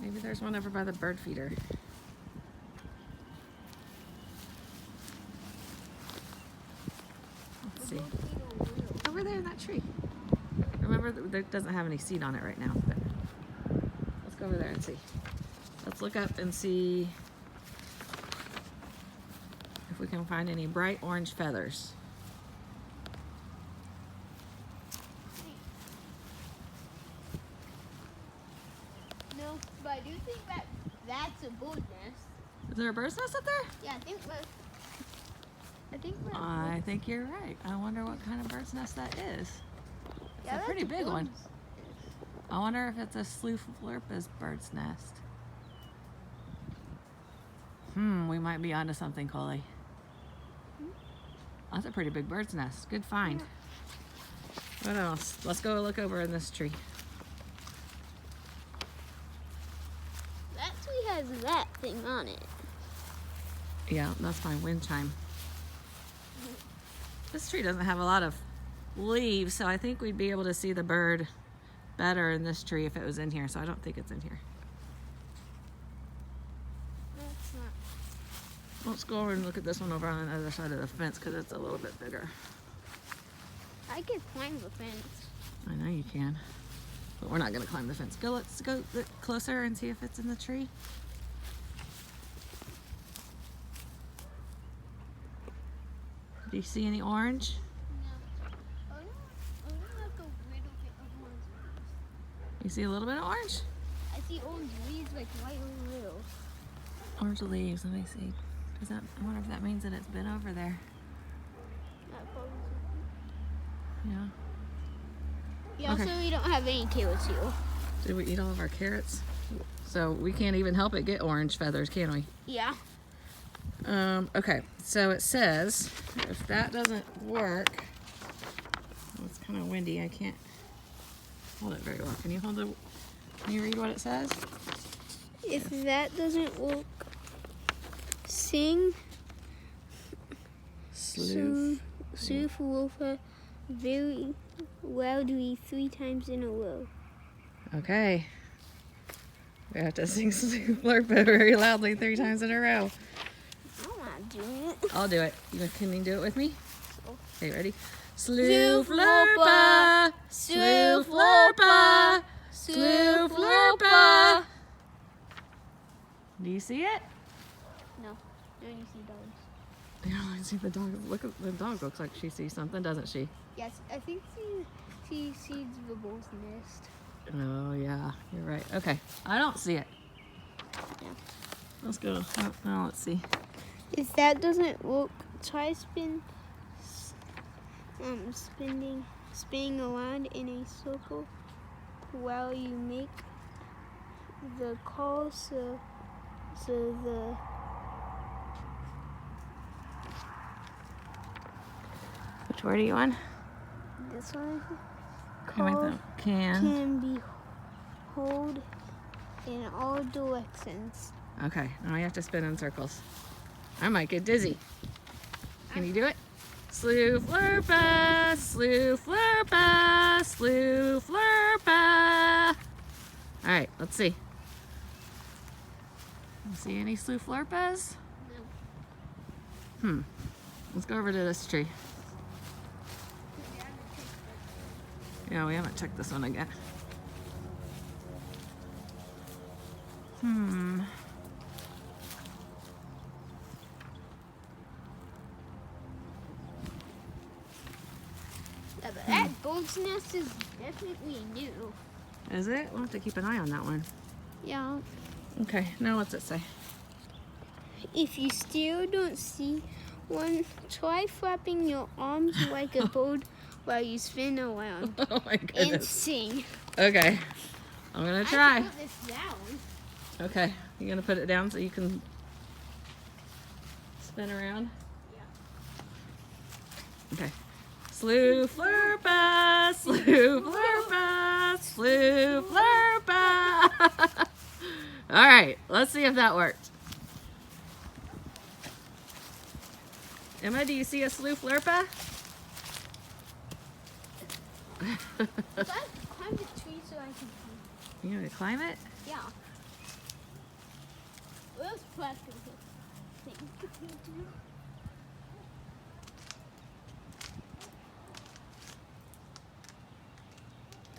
Maybe there's one over by the bird feeder. Let's see. Over there in that tree. Remember, that doesn't have any seed on it right now. But let's go over there and see. Let's look up and see if we can find any bright orange feathers. No, but I do think that that's a bird nest. Is there a bird's nest up there? Yeah, I think you're right. I wonder what kind of bird's nest that is. It's a pretty big one. I wonder if it's a Sloof Lirpa's bird's nest. We might be onto something, Coley. That's a pretty big bird's nest. Good find. What else? Let's go look over in this tree. That tree has that thing on it. Yeah, that's my wind chime. This tree doesn't have a lot of leaves, so I think we'd be able to see the bird better in this tree if it was in here, so I don't think it's in here. No, it's not. Let's go over and look at this one over on the other side of the fence because it's a little bit bigger. I can climb the fence. I know you can, but we're not going to climb the fence. Let's go closer and see if it's in the tree. Do you see any orange? No. Only like a little bit of orange leaves. You see a little bit of orange? I see orange leaves, like white little. Orange leaves, let me see. I wonder if that means that it's been over there. That probably. Yeah. Yeah, Okay. so we don't have any carrots here. Did we eat all of our carrots? So we can't even help it get orange feathers, can we? Yeah. Okay, so it says, if that doesn't work, well, it's kind of windy, I can't hold it very well. Can you read what it says? If that doesn't work, sing Sloof. Sloof Lirpa very loudly 3 times in a row. Okay. We have to sing Sloof Lirpa very loudly 3 times in a row. I'm not doing it. I'll do it. Can you do it with me? Sure. Okay, ready? Sloof Sloof Lirpa! Sloof Lirpa! Sloof Lirpa! Do you see it? No. No, you see dogs. Yeah, I see the dog. Look at the dog. Looks like she sees something, doesn't she? Yes, I think she sees the bird's nest. Oh yeah, you're right. Okay, I don't see it. Yeah. Let's go. Now let's see. If that doesn't work, try spinning around in a circle while you make the call. So the Which word are you on? this one Can. be held in all directions. Okay, now you have to spin in circles. I might get dizzy. Can you do it? Sloof Lirpa, Sloof Lirpa, Sloof Lirpa. All right, let's see. You see any Sloof Lirpas? No. Let's go over to this tree. Yeah, we haven't checked this one again. Yeah, but that bird's nest is definitely new. Is it? We'll have to keep an eye on that one. Yeah. Okay, now what's it say? If you still don't see one, try flapping your arms like a bird while you spin around Oh my and goodness. sing. Okay, I'm gonna I try. can put this down. Okay, you gonna put it down so you can spin around? Yeah. Okay. Sloof Lirpa, Sloof Lirpa, Sloof Lirpa. All right, let's see if that worked. Emma, do you see a Sloof Lirpa? If I climb the tree so I can see. You gonna climb it? Yeah. Let's practice it.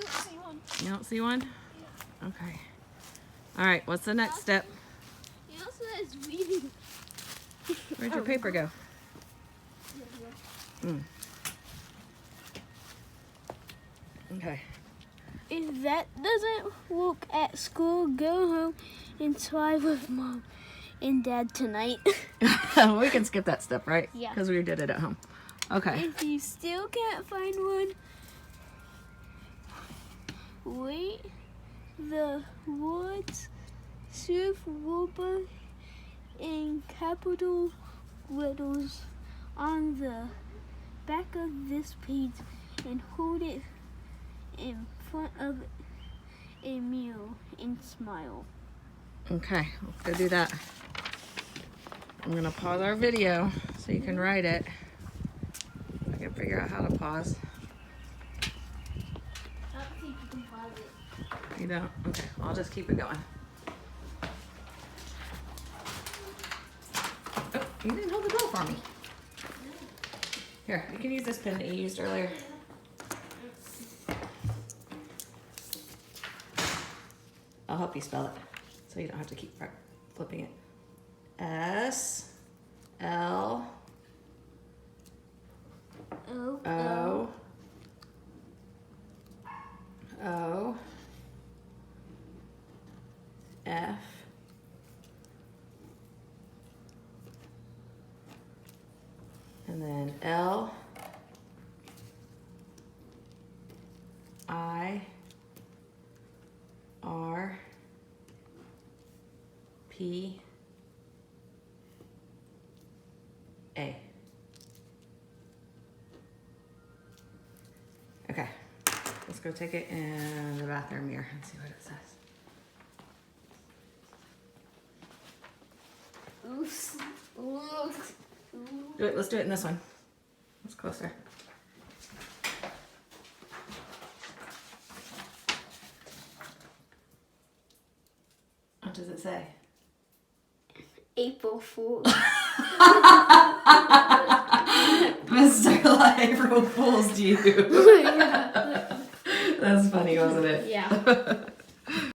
Don't see one. You don't see one? Okay. All right, what's the next step? It also has reading. Where'd your paper go? Okay. If that doesn't work at school, go home and try with Mom and Dad tonight. We can skip that step, right? Yeah. Because we did it at home. Okay. If you still can't find one, wait the words Sloof, Lirpa in capital letters on the back of this page and hold it in front of a mirror and smile. Okay, let's go do that. I'm going to pause our video so you can write it. I can figure out how to pause. I don't think you can pause it. You don't? Okay, I'll just keep it going. Oh, you didn't hold the bell for me. Here, you can use this pen that you used earlier. I'll help you spell it so you don't have to keep flipping it. S L O O F and then L I R P A. Okay, let's go take it in the bathroom mirror and see what it says. Oops. Oops. Do it. Let's do it in this one. It's closer. What does it say? April Fool's. Mr. April Fool's you. Yeah. That's funny, wasn't it? Yeah.